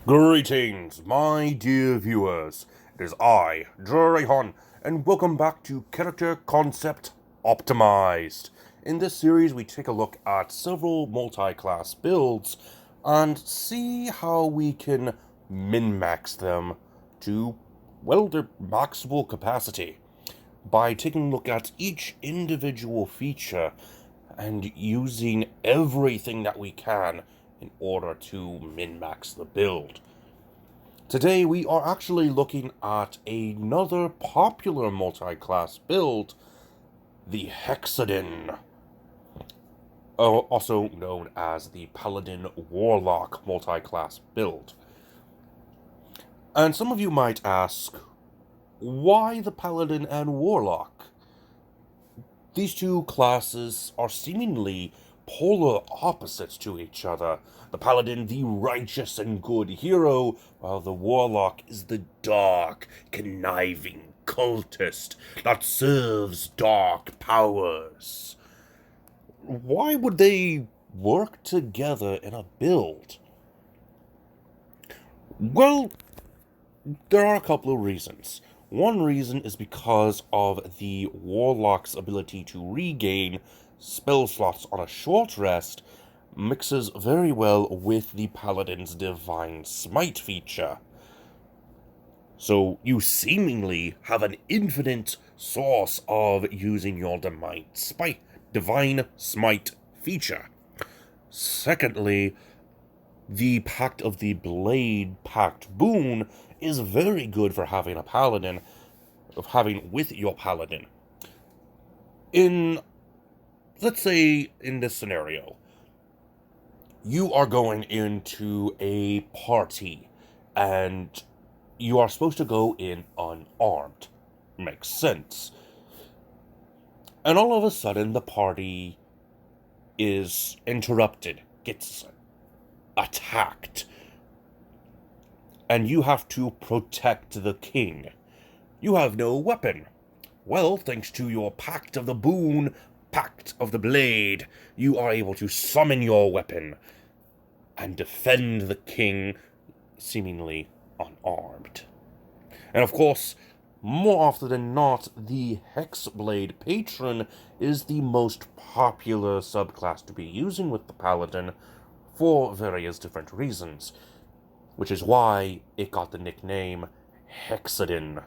Greetings, my dear viewers. It is I, Jurehon, and welcome back to Character Concept Optimized. In this series, we take a look at several multi-class builds and see how we can min-max them to, well, their maximal capacity by taking a look at each individual feature and using everything that we can in order to min-max the build. Today we are actually looking at another popular multi-class build, the Hexadin, also known as the Paladin Warlock multi-class build. And some of you might ask, why the Paladin and Warlock? These two classes are seemingly polar opposites to each other. The Paladin, the righteous and good hero, while the Warlock is the dark, conniving cultist that serves dark powers. Why would they work together in a build? Well, there are a couple of reasons. One reason is because of the Warlock's ability to regain spell slots on a short rest mixes very well with the Paladin's Divine Smite feature. So you seemingly have an infinite source of using your Divine Smite feature. Secondly, the Pact of the Blade Pact boon is very good for having with your Paladin. Let's say in this scenario, you are going into a party and you are supposed to go in unarmed. Makes sense. And all of a sudden the party is interrupted, gets attacked, and you have to protect the king. You have no weapon. Well, thanks to your Pact of the Boon, Pact of the Blade, you are able to summon your weapon and defend the king, seemingly unarmed. And of course, more often than not, the Hexblade Patron is the most popular subclass to be using with the Paladin for various different reasons, which is why it got the nickname Hexadin.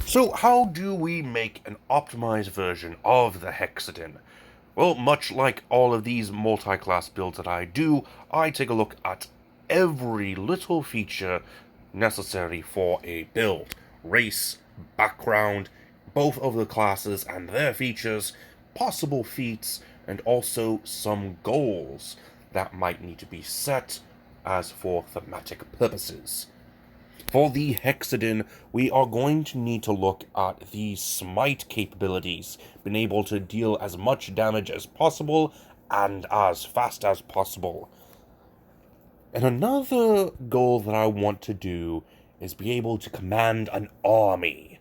So how do we make an optimized version of the Hexadin? Well, much like all of these multi-class builds that I do, I take a look at every little feature necessary for a build. Race, background, both of the classes and their features, possible feats, and also some goals that might need to be set as for thematic purposes. For the Hexadin, we are going to need to look at the smite capabilities, being able to deal as much damage as possible and as fast as possible. And another goal that I want to do is be able to command an army.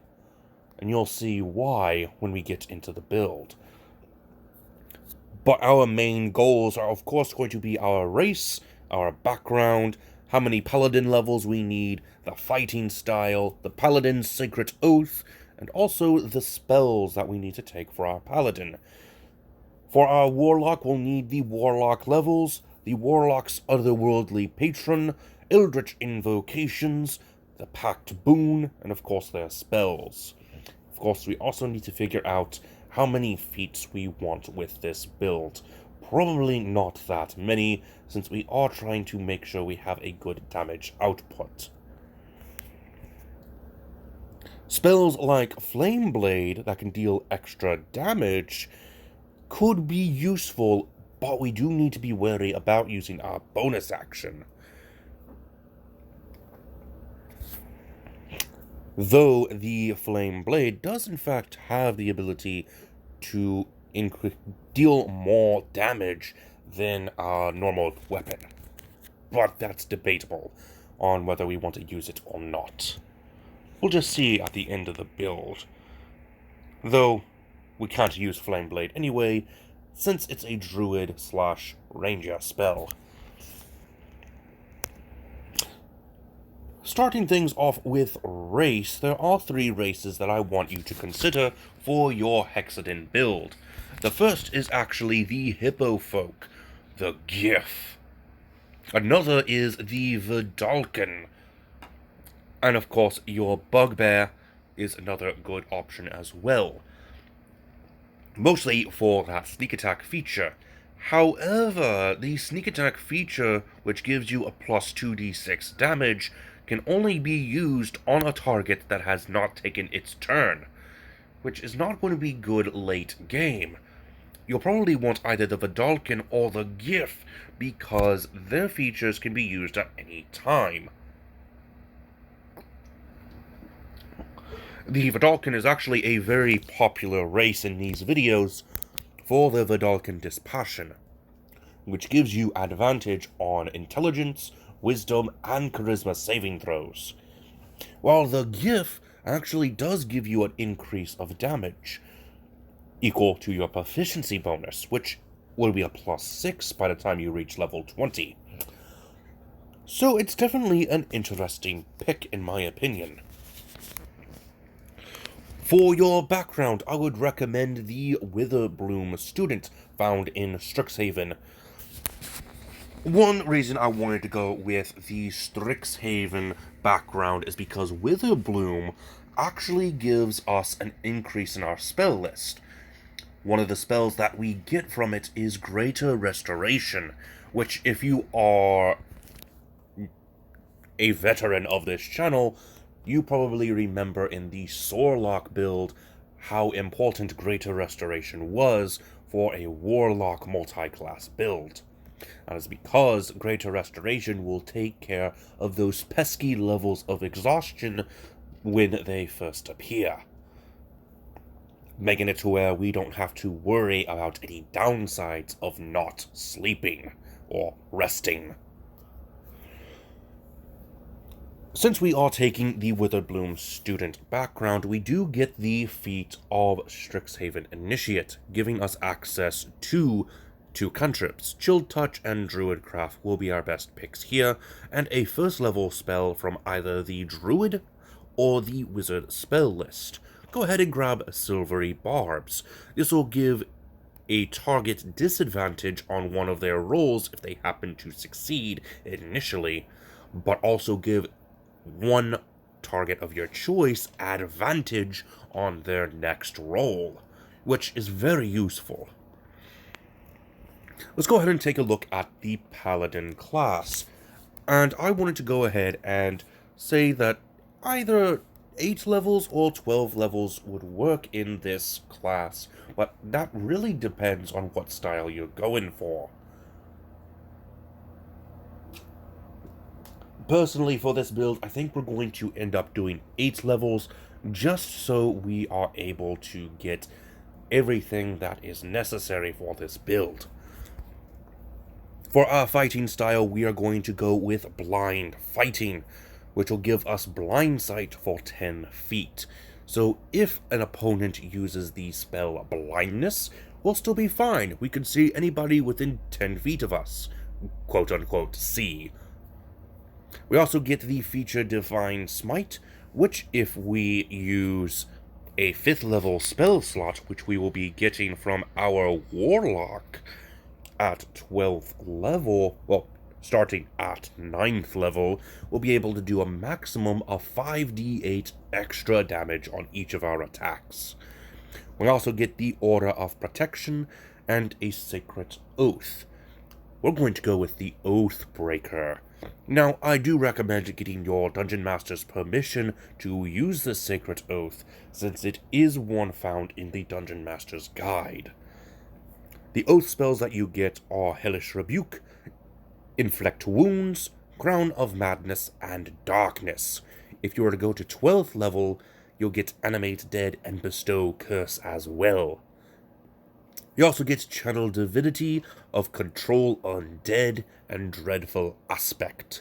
And you'll see why when we get into the build. But our main goals are of course going to be our race, our background, how many Paladin levels we need, the fighting style, the Paladin's Sacred Oath, and also the spells that we need to take for our Paladin. For our Warlock, we'll need the Warlock levels, the Warlock's Otherworldly Patron, Eldritch Invocations, the Pact Boon, and of course their spells. Of course, we also need to figure out how many feats we want with this build. Probably not that many, since we are trying to make sure we have a good damage output. Spells like Flame Blade that can deal extra damage could be useful, but we do need to be wary about using our bonus action. Though the Flame Blade does in fact have the ability to deal more damage than a normal weapon. But that's debatable on whether we want to use it or not. We'll just see at the end of the build. Though, we can't use Flame Blade anyway, since it's a druid/ranger spell. Starting things off with race, there are 3 races that I want you to consider for your Hexadin build. The first is actually the Hippo folk, the Gif. Another is the Vidalcan. And of course, your Bugbear is another good option as well. Mostly for that sneak attack feature. However, the sneak attack feature, which gives you a plus 2d6 damage, can only be used on a target that has not taken its turn, which is not going to be good late game. You'll probably want either the Vidalcan or the Gif, because their features can be used at any time. The Vidalcan is actually a very popular race in these videos for the Vidalcan Dispassion, which gives you advantage on intelligence, wisdom, and charisma saving throws, while the Gif actually does give you an increase of damage, equal to your proficiency bonus, which will be a plus 6 by the time you reach level 20. So it's definitely an interesting pick in my opinion. For your background, I would recommend the Witherbloom student found in Strixhaven. One reason I wanted to go with the Strixhaven background is because Witherbloom actually gives us an increase in our spell list. One of the spells that we get from it is Greater Restoration, which if you are a veteran of this channel, you probably remember in the Warlock build how important Greater Restoration was for a Warlock multi-class build. And it's because Greater Restoration will take care of those pesky levels of exhaustion when they first appear, making it to where we don't have to worry about any downsides of not sleeping or resting. Since we are taking the Witherbloom student background, we do get the feat of Strixhaven Initiate, giving us access to 2 cantrips. Chilled Touch and Druidcraft will be our best picks here, and a first level spell from either the Druid or the Wizard spell list. Go ahead and grab Silvery Barbs. This will give a target disadvantage on one of their rolls if they happen to succeed initially, but also give one target of your choice advantage on their next roll, which is very useful. Let's go ahead and take a look at the Paladin class, and I wanted to go ahead and say that either 8 levels or 12 levels would work in this class, but that really depends on what style you're going for. Personally, for this build, I think we're going to end up doing 8 levels, just so we are able to get everything that is necessary for this build. For our fighting style, we are going to go with Blind Fighting, which will give us blind sight for 10 feet. So if an opponent uses the spell Blindness, we'll still be fine. We can see anybody within 10 feet of us. Quote-unquote, see. We also get the feature Divine Smite, which if we use a 5th level spell slot, which we will be getting from our Warlock at 12th level, well, starting at 9th level, we'll be able to do a maximum of 5d8 extra damage on each of our attacks. We also get the Aura of Protection and a Sacred Oath. We're going to go with the Oathbreaker. Now, I do recommend getting your Dungeon Master's permission to use the Sacred Oath, since it is one found in the Dungeon Master's Guide. The Oath spells that you get are Hellish Rebuke, Inflict Wounds, Crown of Madness, and Darkness. If you were to go to 12th level, you'll get Animate Dead and Bestow Curse as well. You also get Channel Divinity of Control Undead and Dreadful Aspect.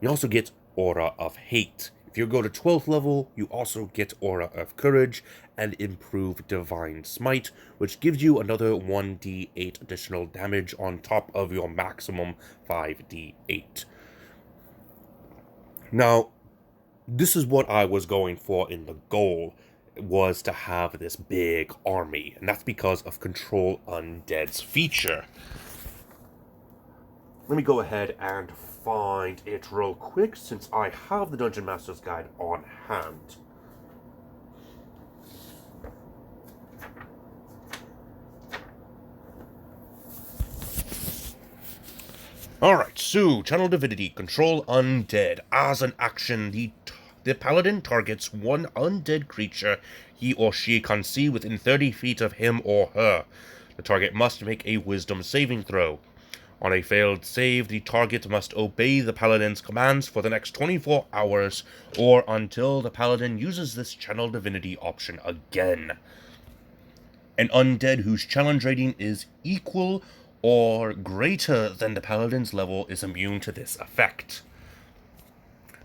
You also get Aura of Hate. If you go to 12th level, you also get Aura of Courage and Improve Divine Smite, which gives you another 1d8 additional damage on top of your maximum 5d8. Now, this is what I was going for in the goal, was to have this big army, and that's because of Control Undead's feature. Let me go ahead and find it real quick, since I have the Dungeon Master's Guide on hand. Alright, so, Channel Divinity, Control Undead. As an action, the Paladin targets one undead creature he or she can see within 30 feet of him or her. The target must make a Wisdom saving throw. On a failed save, the target must obey the Paladin's commands for the next 24 hours, or until the Paladin uses this Channel Divinity option again. An undead whose challenge rating is equal or greater than the Paladin's level is immune to this effect.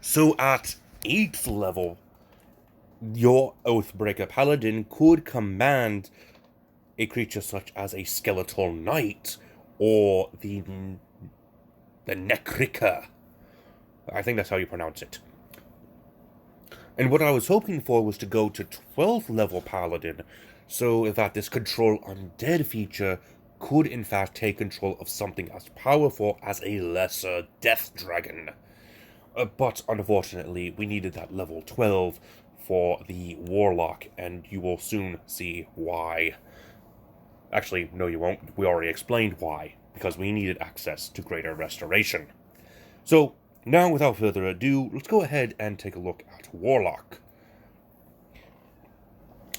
So at 8th level, your Oathbreaker Paladin could command a creature such as a Skeletal Knight, or the Nekrika. I think that's how you pronounce it. And what I was hoping for was to go to 12th level Paladin, so that this Control Undead feature could in fact take control of something as powerful as a lesser Death Dragon. But unfortunately, we needed that level 12 for the Warlock, and you will soon see why. Actually, no you won't. We already explained why, because we needed access to Greater Restoration. So, now without further ado, let's go ahead and take a look at Warlock.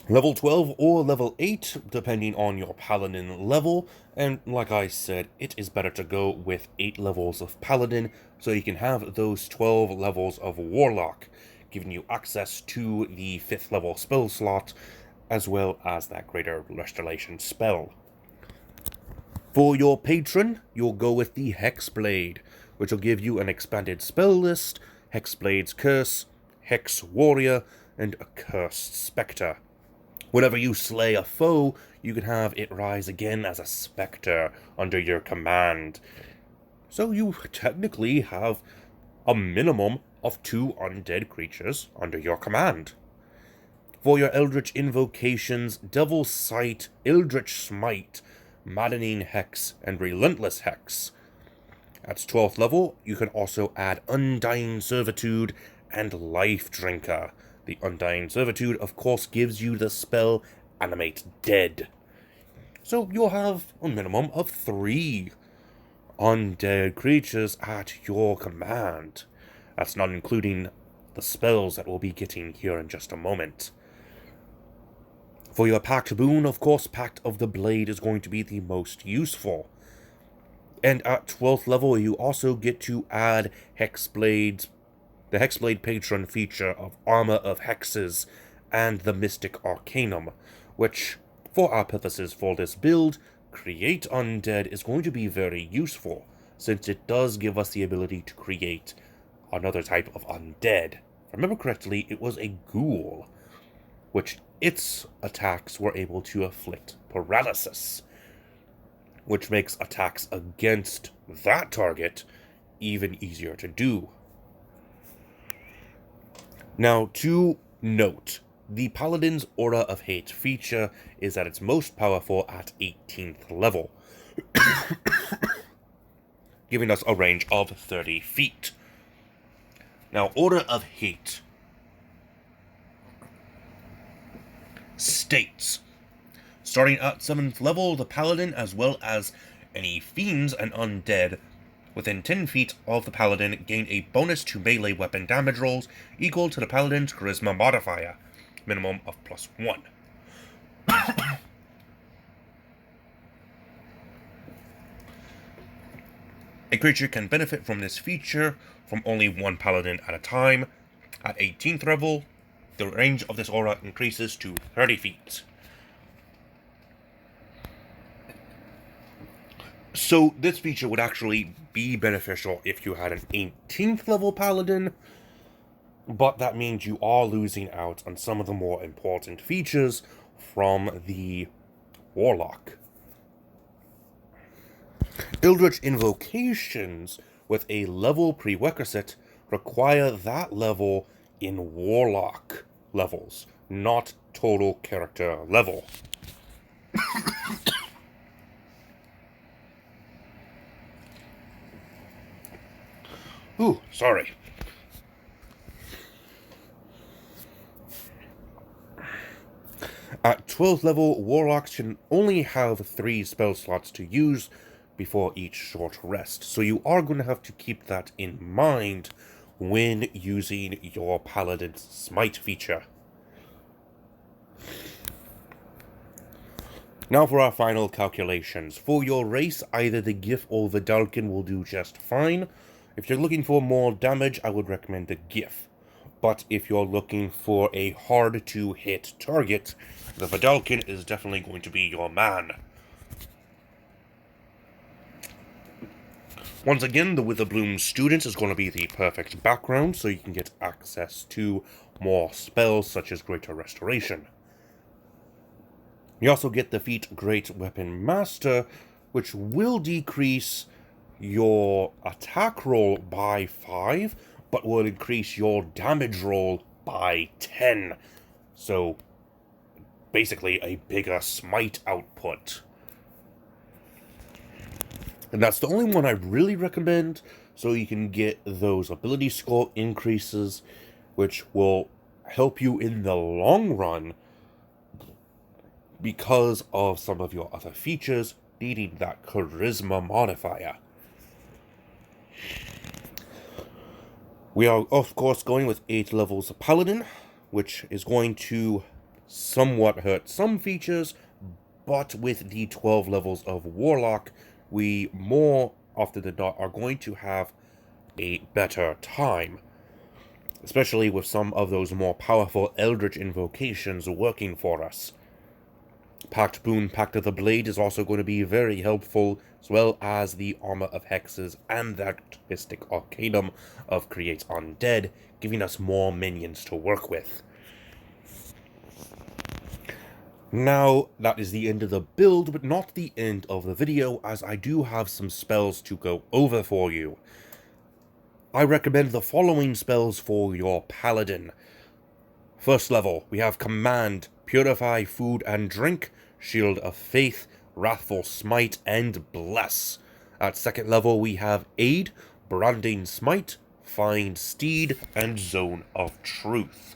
Level 12 or level 8, depending on your Paladin level, and like I said, it is better to go with 8 levels of Paladin, so you can have those 12 levels of Warlock, giving you access to the 5th level spell slot, as well as that Greater Restoration spell. For your patron, you'll go with the Hexblade, which will give you an expanded spell list, Hexblade's Curse, Hex Warrior, and a Cursed Spectre. Whenever you slay a foe, you can have it rise again as a spectre under your command. So you technically have a minimum of 2 undead creatures under your command. For your Eldritch invocations, Devil's Sight, Eldritch Smite, Maddening Hex, and Relentless Hex. At 12th level, you can also add Undying Servitude and Life Drinker. The Undying Servitude, of course, gives you the spell Animate Dead. So you'll have a minimum of 3 undead creatures at your command. That's not including the spells that we'll be getting here in just a moment. For your Pact boon, of course, Pact of the Blade is going to be the most useful. And at 12th level, you also get to add the Hexblade Patron feature of Armor of Hexes and the Mystic Arcanum, which, for our purposes for this build, Create Undead is going to be very useful, since it does give us the ability to create another type of undead. If I remember correctly, it was a ghoul, which its attacks were able to afflict paralysis, which makes attacks against that target even easier to do. Now, to note, the Paladin's Aura of Hate feature is at its most powerful at 18th level, giving us a range of 30 feet. Now, Aura of Hate states, starting at 7th level, the Paladin, as well as any fiends and undead within 10 feet of the Paladin, gain a bonus to melee weapon damage rolls equal to the Paladin's Charisma modifier, minimum of +1. A creature can benefit from this feature from only one Paladin at a time. At 18th level, the range of this aura increases to 30 feet. So this feature would actually be beneficial if you had an 18th level Paladin, but that means you are losing out on some of the more important features from the Warlock. Eldritch invocations with a level prerequisite require that level in Warlock levels, not total character level. Ooh, sorry. At 12th level, Warlocks can only have 3 spell slots to use before each short rest, so you are going to have to keep that in mind when using your Paladin's Smite feature. Now for our final calculations. For your race, either the Gif or the Vidalcan will do just fine. If you're looking for more damage, I would recommend the Gif. But if you're looking for a hard-to-hit target, the Vidalcan is definitely going to be your man. Once again, the Witherbloom Student is going to be the perfect background, so you can get access to more spells such as Greater Restoration. You also get the feat Great Weapon Master, which will decrease your attack roll by 5, but will increase your damage roll by 10. So, basically a bigger smite output. And that's the only one I really recommend, so you can get those ability score increases, which will help you in the long run because of some of your other features needing that charisma modifier. We are, of course, going with 8 levels of Paladin, which is going to somewhat hurt some features, but with the 12 levels of Warlock, we more often than not are going to have a better time, especially with some of those more powerful Eldritch invocations working for us. Pact Boon, Pact of the Blade is also going to be very helpful, as well as the Armor of Hexes and that Mystic Arcanum of Create Undead, giving us more minions to work with. Now, that is the end of the build, but not the end of the video, as I do have some spells to go over for you. I recommend the following spells for your Paladin. First level, we have Command, Purify Food and Drink, Shield of Faith, Wrathful Smite, and Bless. At second level, we have Aid, Branding Smite, Find Steed, and Zone of Truth.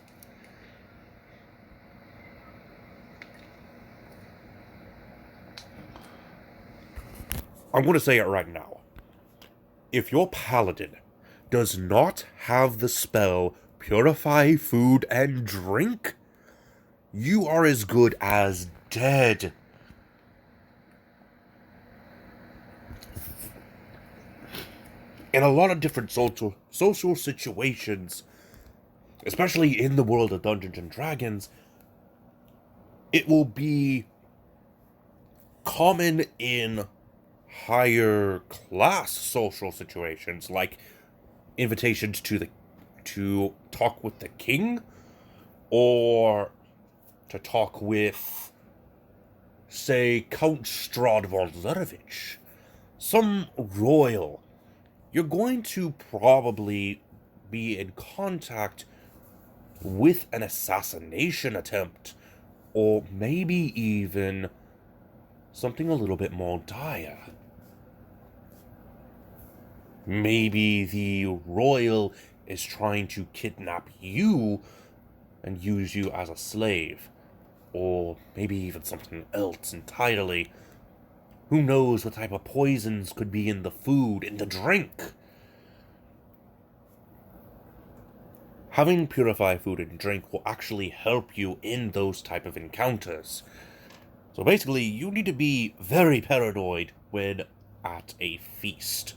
I'm going to say it right now. If your Paladin does not have the spell Purify Food and Drink, you are as good as dead. In a lot of different social situations, especially in the world of Dungeons and Dragons, it will be common in higher class social situations, like invitations to talk with the king, or to talk with, say, Count Strahd von Zarovich, some royal. You're going to probably be in contact with an assassination attempt, or maybe even something a little bit more dire. Maybe the royal is trying to kidnap you and use you as a slave. Or maybe even something else entirely. Who knows what type of poisons could be in the food, in the drink? Having Purify Food and Drink will actually help you in those type of encounters. So basically, you need to be very paranoid when at a feast.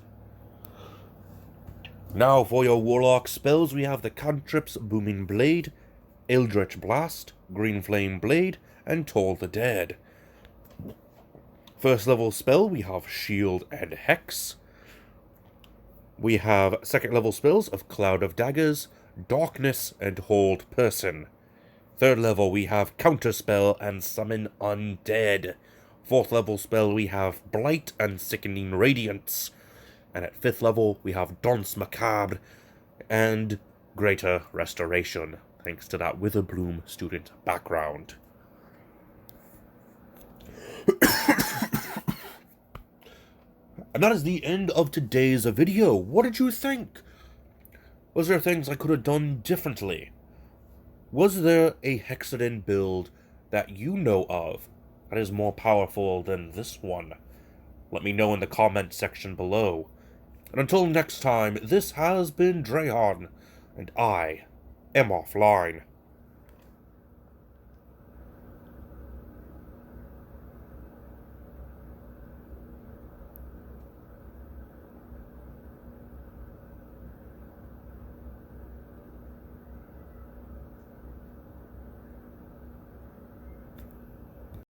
Now for your Warlock spells, we have the cantrips Booming Blade, Eldritch Blast, Green Flame Blade, and Toll the Dead. First level spell, we have Shield and Hex. We have second level spells of Cloud of Daggers, Darkness, and Hold Person. Third level, we have Counterspell and Summon Undead. Fourth level spell, we have Blight and Sickening Radiance. And at 5th level, we have Danse Macabre and greater restoration, thanks to that Witherbloom student background. And that is the end of today's video. What did you think? Was there things I could have done differently? Was there a Hexadin build that you know of that is more powerful than this one? Let me know in the comment section below. And until next time, this has been Drehan, and I am offline.